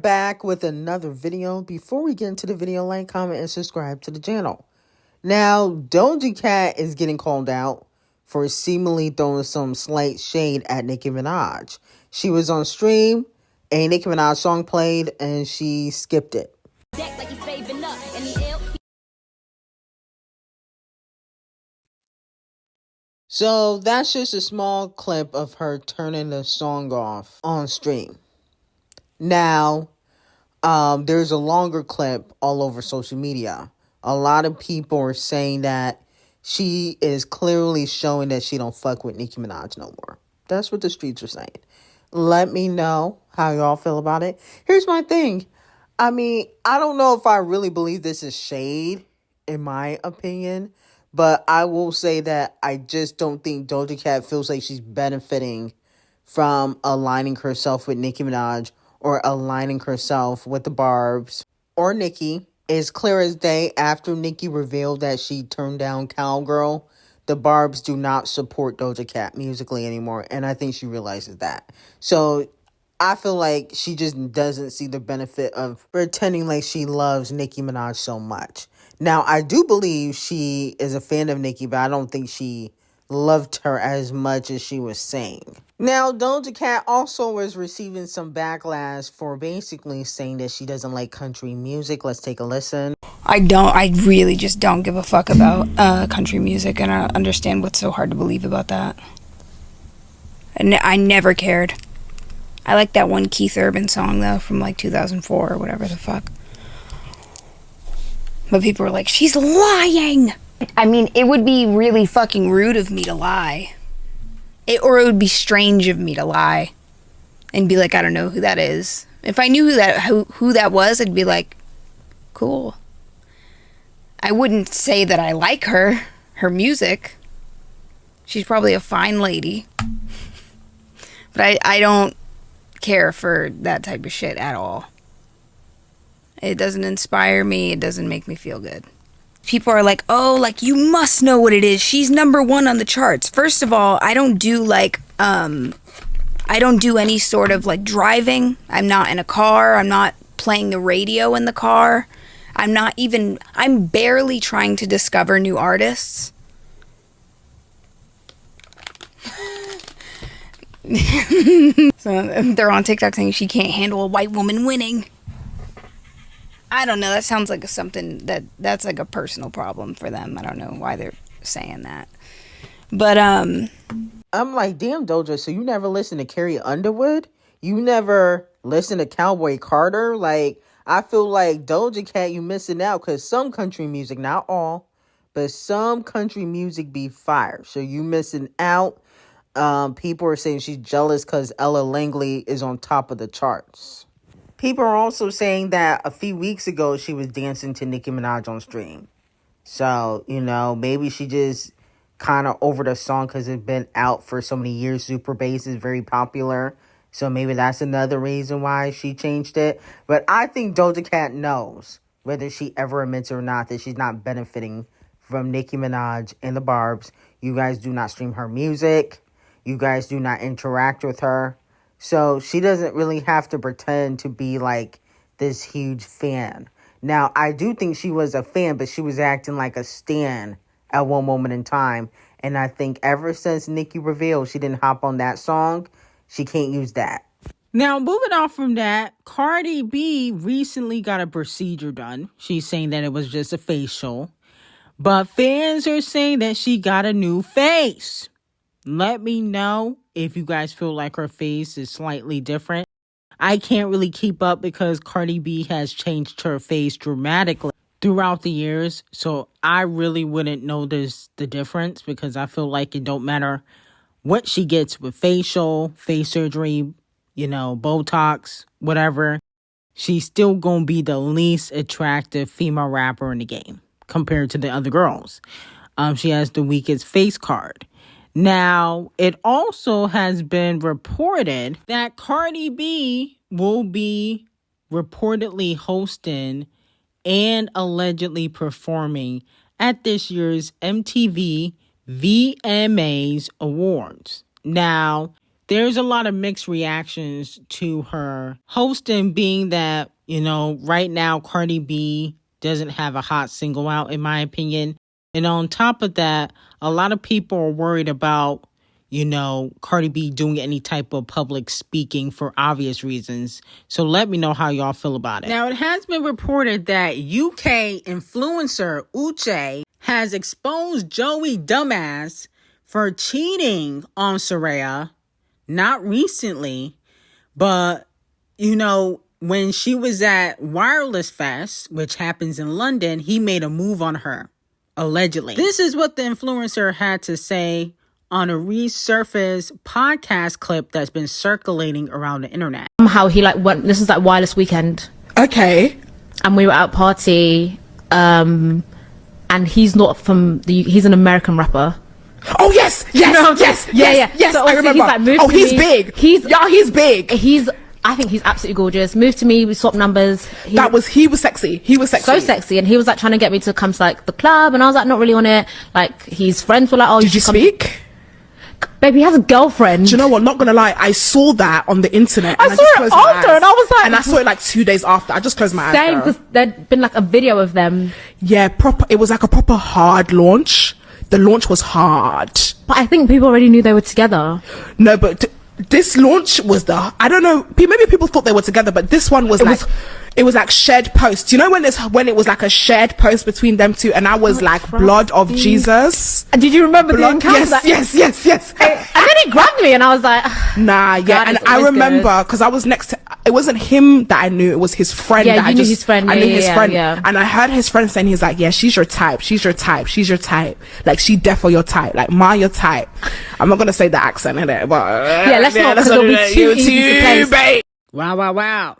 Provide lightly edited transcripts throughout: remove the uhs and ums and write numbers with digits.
back with another video. Before we get into the video, like, comment, and subscribe to the channel. Now, Doja Cat is getting called out for seemingly throwing some slight shade at Nicki Minaj. She was on stream, a Nicki Minaj song played, and she skipped it. So that's just a small clip of her turning the song off on stream. Now, there's a longer clip all over social media. A lot of people are saying that she is clearly showing that she don't fuck with Nicki Minaj no more. That's what the streets are saying. Let me know how y'all feel about it. Here's my thing. I mean, I don't know if I really believe this is shade, in my opinion. But I will say that I just don't think Doja Cat feels like she's benefiting from aligning herself with Nicki Minaj or aligning herself with the Barbs or Nicki. It's clear as day after Nicki revealed that she turned down Cowgirl, the Barbs do not support Doja Cat musically anymore. And I think she realizes that. So I feel like she just doesn't see the benefit of pretending like she loves Nicki Minaj so much. Now, I do believe she is a fan of Nicki, but I don't think she loved her as much as she was saying. Now, Doja Cat also is receiving some backlash for basically saying that she doesn't like country music. Let's take a listen. I really just don't give a fuck about country music, and I don't understand what's so hard to believe about that. I never cared. I like that one Keith Urban song, though, from like 2004 or whatever the fuck. But people were like, she's lying! I mean, it would be really fucking rude of me to lie. Or it would be strange of me to lie. And be like, I don't know who that is. If I knew who that was, I'd be like, cool. I wouldn't say that I like her music. She's probably a fine lady. But I don't care for that type of shit at all. It doesn't inspire me. It doesn't make me feel good. People are like, oh, like, you must know what it is. She's #1 on the charts. First of all, I don't do like, I don't do any sort of like driving. I'm not in a car. I'm not playing the radio in the car. I'm barely trying to discover new artists. So they're on TikTok saying she can't handle a white woman winning. I don't know. That sounds like something that's like a personal problem for them. I don't know why they're saying that. But I'm like, damn, Doja, so you never listen to Carrie Underwood? You never listen to Cowboy Carter? Like, I feel like Doja Cat, you missing out, because some country music, not all, but some country music be fire. So you missing out. People are saying she's jealous because Ella Langley is on top of the charts. People are also saying that a few weeks ago, she was dancing to Nicki Minaj on stream. So, you know, maybe she just kind of over the song because it's been out for so many years. Super Bass is very popular. So maybe that's another reason why she changed it. But I think Doja Cat knows, whether she ever admits or not, that she's not benefiting from Nicki Minaj and the Barbs. You guys do not stream her music. You guys do not interact with her. So she doesn't really have to pretend to be like this huge fan. Now, I do think she was a fan, but she was acting like a stan at one moment in time. And I think ever since Nicki revealed she didn't hop on that song, she can't use that. Now, moving on from that, Cardi B recently got a procedure done. She's saying that it was just a facial. But fans are saying that she got a new face. Let me know if you guys feel like her face is slightly different. I can't really keep up because Cardi B has changed her face dramatically throughout the years. So I really wouldn't notice the difference because I feel like it don't matter what she gets with facial, face surgery, you know, Botox, whatever. She's still going to be the least attractive female rapper in the game compared to the other girls. She has the weakest face card. Now, it also has been reported that Cardi B will be reportedly hosting and allegedly performing at this year's MTV VMAs Awards. Now, there's a lot of mixed reactions to her hosting, being that, right now Cardi B doesn't have a hot single out, in my opinion. And on top of that, a lot of people are worried about, Cardi B doing any type of public speaking for obvious reasons. So let me know how y'all feel about it. Now, it has been reported that UK influencer Uche has exposed Joey Dumbass for cheating on SERÄYAH. Not recently, but, when she was at Wireless Fest, which happens in London, he made a move on her, allegedly. This is what the influencer had to say on a resurfaced podcast clip that's been circulating around the internet. Somehow he went, this is Wireless Weekend. Okay. And we were out party, and he's not from he's an American rapper. Oh yes, yes. So I remember. He's big. He's big. I think he's absolutely gorgeous. Moved to me, we swapped numbers. He was sexy. He was sexy. So sexy, and he was trying to get me to come to the club, and I was not really on it. His friends were oh, did you speak? Baby, he has a girlfriend. Do you know what? Not gonna lie, I saw that on the internet. I saw it after, and I was and I saw it 2 days after. I just closed my eyes. Same, because there'd been a video of them. Yeah, proper. It was a proper hard launch. The launch was hard. But I think people already knew they were together. No, but this launch was I don't know, maybe people thought they were together, but this one was it was shared posts. You know when it was a shared post between them two, and I was blood of Jesus. And did you remember the encounter? Yes. And then he grabbed me, and I was like, nah, yeah. God, and I remember because I was next to, it wasn't him that I knew, it was his friend. Yeah, you knew his friend. I knew his friend, yeah. And I heard his friend saying, he's yeah, she's your type. She defo your type. Ma, your type. I'm not gonna say the accent in it, but yeah, let's not, because it'll be too easy to place. Wow.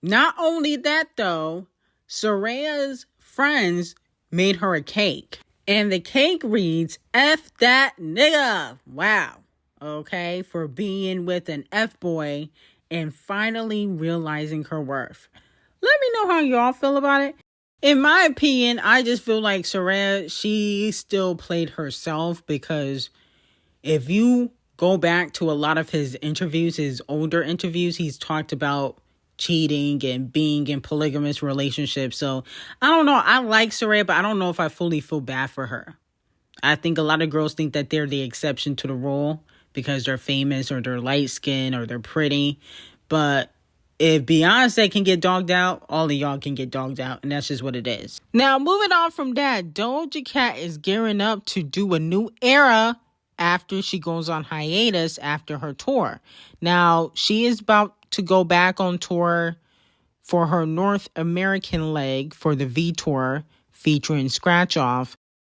Not only that, though, SERÄYAH's friends made her a cake. And the cake reads, F that nigga. Wow. Okay, for being with an F-boy and finally realizing her worth. Let me know how y'all feel about it. In my opinion, I just feel like SERÄYAH, she still played herself, because if you go back to a lot of his interviews, his older interviews, he's talked about cheating and being in polygamous relationships. So I don't know. I like SERÄYAH, but I don't know if I fully feel bad for her. I think a lot of girls think that they're the exception to the rule because they're famous or they're light skinned or they're pretty. But if Beyonce can get dogged out, all of y'all can get dogged out. And that's just what it is. Now, moving on from that, Doja Cat is gearing up to do a new era after she goes on hiatus after her tour. Now, she is about to go back on tour for her North American leg for the V Tour featuring Scratch Off.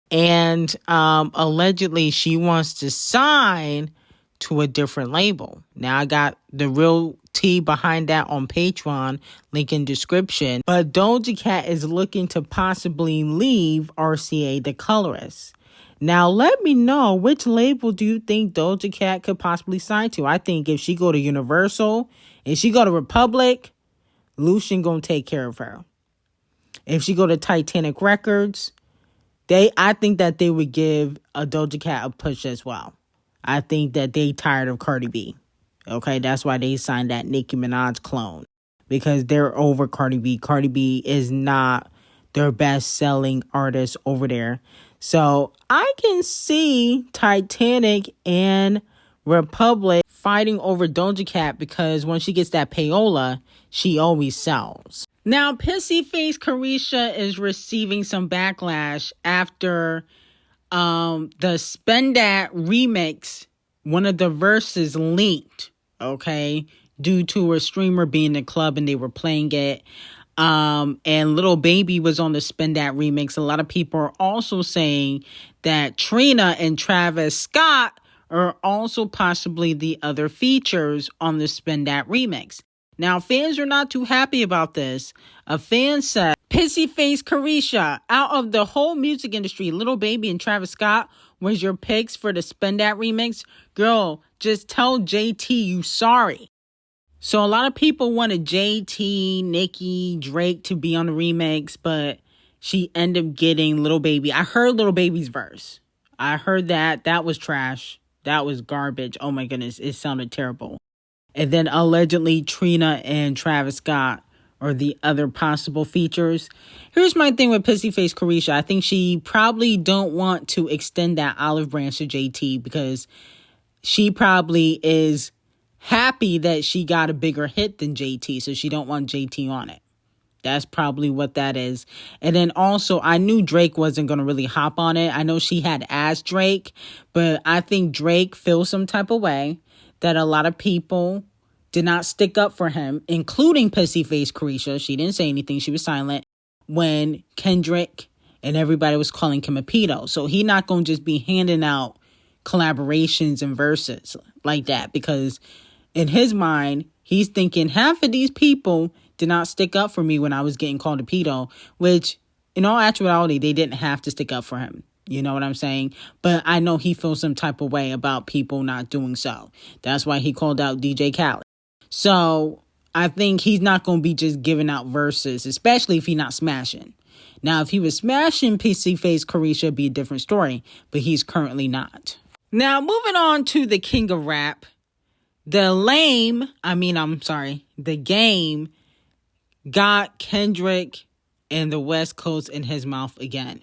And allegedly she wants to sign to a different label. Now, I got the real tea behind that on Patreon, link in description. But Doja Cat is looking to possibly leave RCA the Colorist. Now, let me know, which label do you think Doja Cat could possibly sign to? I think if she go to Universal, if she go to Republic, Lucian gonna take care of her. If she go to Titanic Records, I think that they would give a Doja Cat a push as well. I think that they tired of Cardi B. Okay, that's why they signed that Nicki Minaj clone. Because they're over Cardi B. Cardi B is not their best-selling artist over there. So I can see Titanic and Republic fighting over Doja Cat, because when she gets that payola, she always sells. Now, Pissy Face Carisha is receiving some backlash after the Spend That remix, one of the verses leaked, okay, due to a streamer being in the club and they were playing it. And Lil Baby was on the Spend That remix. A lot of people are also saying that Trina and Travis Scott are also possibly the other features on the Spend That remix. Now, fans are not too happy about this. A fan said, Pissy Face Carisha, out of the whole music industry, Lil Baby and Travis Scott was your picks for the Spend That remix. Girl, just tell JT you sorry. So a lot of people wanted JT, Nicki, Drake to be on the remix, but she ended up getting Lil Baby. I heard Lil Baby's verse. I heard that. That was trash. That was garbage. Oh my goodness, it sounded terrible. And then allegedly Trina and Travis Scott are the other possible features. Here's my thing with Pissy Face Carisha. I think she probably don't want to extend that olive branch to JT because she probably is happy that she got a bigger hit than JT, so she don't want JT on it. That's probably what that is. And then also, I knew Drake wasn't going to really hop on it. I know she had asked Drake, but I think Drake feels some type of way that a lot of people did not stick up for him, including Pissy Face Carisha. She didn't say anything. She was silent when Kendrick and everybody was calling him a pedo. So he not going to just be handing out collaborations and verses like that, because in his mind, he's thinking half of these people did not stick up for me when I was getting called a pedo, which in all actuality, they didn't have to stick up for him. You know what I'm saying? But I know he feels some type of way about people not doing so. That's why he called out DJ Khaled. So I think he's not going to be just giving out verses, especially if he's not smashing. Now, if he was smashing PC Face Carisha, it'd be a different story, but he's currently not. Now, moving on to the king of rap, the game got Kendrick and the West Coast in his mouth again.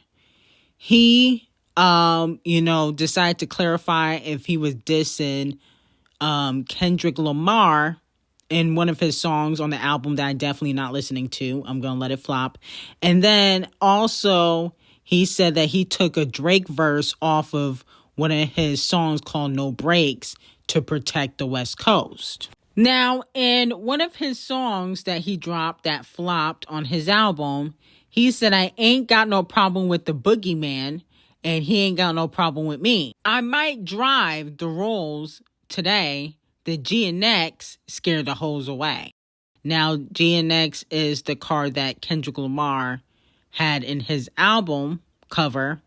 He, decided to clarify if he was dissing Kendrick Lamar in one of his songs on the album that I'm definitely not listening to. I'm going to let it flop. And then also he said that he took a Drake verse off of one of his songs called No Breaks to protect the West Coast. Now, in one of his songs that he dropped that flopped on his album, he said, I ain't got no problem with the boogeyman, and he ain't got no problem with me. I might drive the rolls today. The GNX scared the hoes away. Now, GNX is the car that Kendrick Lamar had in his album cover,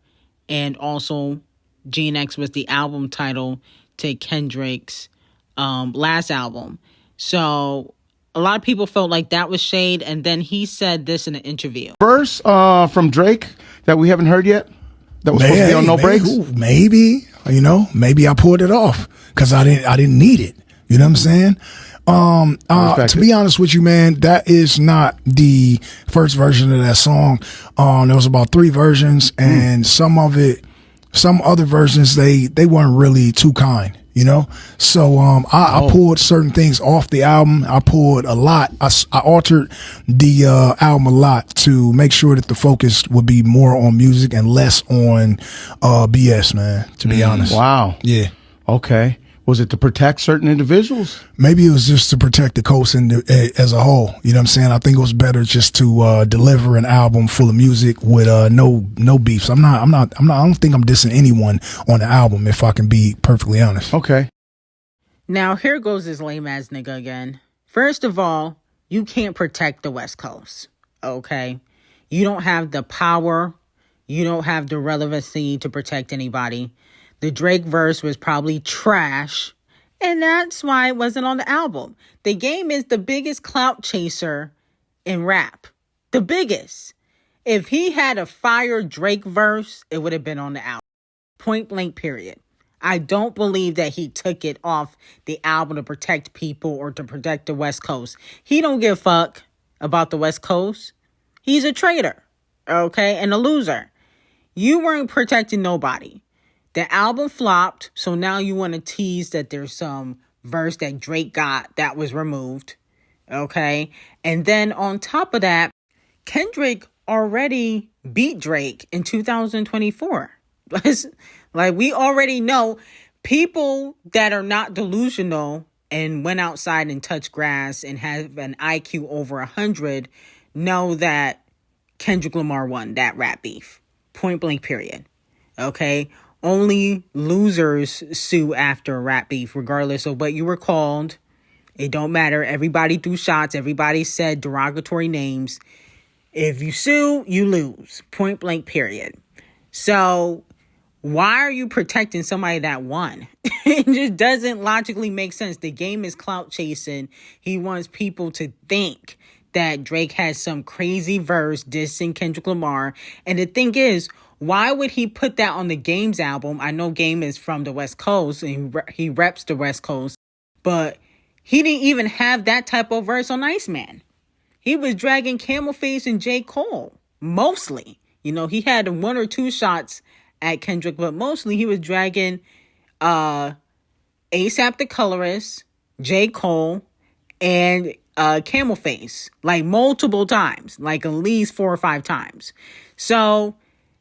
and also GNX was the album title to Kendrick's last album. So a lot of people felt like that was shade, and then he said this in an interview. Verse from Drake that we haven't heard yet, that was supposed to be on No Breaks. Maybe I pulled it off because I didn't need it. You know what I'm saying? To be honest with you, man, that is not the first version of that song. There was about 3 versions, and some other versions they weren't really too kind. You know, so I pulled certain things off the album. I pulled a lot. I altered the album a lot to make sure that the focus would be more on music and less on BS, man, to be honest. Wow. Yeah. Okay. Was it to protect certain individuals? Maybe it was just to protect the coast as a whole. You know what I'm saying? I think it was better just to deliver an album full of music with no beefs. I don't think I'm dissing anyone on the album, if I can be perfectly honest. Okay. Now, here goes this lame ass nigga again. First of all, you can't protect the West Coast. Okay? You don't have the power. You don't have the relevancy to protect anybody. The Drake verse was probably trash, and that's why it wasn't on the album. The Game is the biggest clout chaser in rap. The biggest. If he had a fire Drake verse, it would have been on the album. Point blank, period. I don't believe that he took it off the album to protect people or to protect the West Coast. He don't give a fuck about the West Coast. He's a traitor, okay, and a loser. You weren't protecting nobody. The album flopped, so now you want to tease that there's some verse that Drake got that was removed, okay? And then on top of that, Kendrick already beat Drake in 2024. Like, we already know people that are not delusional and went outside and touched grass and have an IQ over 100 know that Kendrick Lamar won that rap beef. Point blank, period. Okay? Only losers sue after a rap beef, regardless of what you were called. It don't matter. Everybody threw shots. Everybody said derogatory names. If you sue, you lose. Point blank, period. So why are you protecting somebody that won? It just doesn't logically make sense. The Game is clout chasing. He wants people to think that Drake has some crazy verse dissing Kendrick Lamar. And the thing is, why would he put that on the Game's album? I know Game is from the West Coast and he reps the West Coast, but he didn't even have that type of verse on Iceman. He was dragging Camel Face and J. Cole, mostly. You know, he had 1 or 2 shots at Kendrick, but mostly he was dragging ASAP the Colorist, J. Cole, and Camel Face, like multiple times, like at least 4 or 5 times. So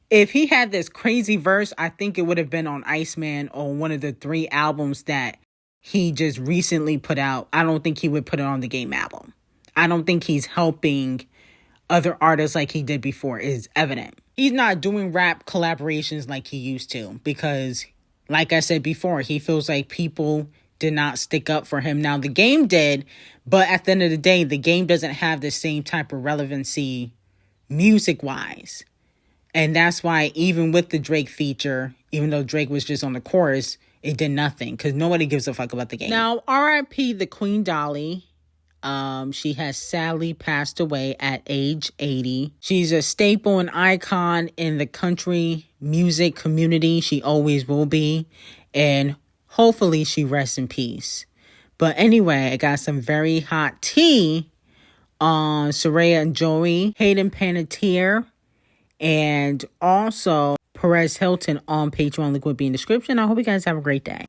if he had this crazy verse, I think it would have been on Iceman or one of the 3 albums that he just recently put out. I don't think he would put it on the Game album. I don't think he's helping other artists like he did before, is evident. He's not doing rap collaborations like he used to because, like I said before, he feels like people did not stick up for him. Now, the Game did, but at the end of the day, the Game doesn't have the same type of relevancy music-wise. And that's why even with the Drake feature, even though Drake was just on the chorus, it did nothing because nobody gives a fuck about the Game. Now, R.I.P. the Queen Dolly. She has sadly passed away at age 80. She's a staple and icon in the country music community. She always will be. And hopefully she rests in peace. But anyway, I got some very hot tea on SERÄYAH and Joey, Hayden Panettiere, and also Perez Hilton on Patreon. Link will be in the description. I hope you guys have a great day.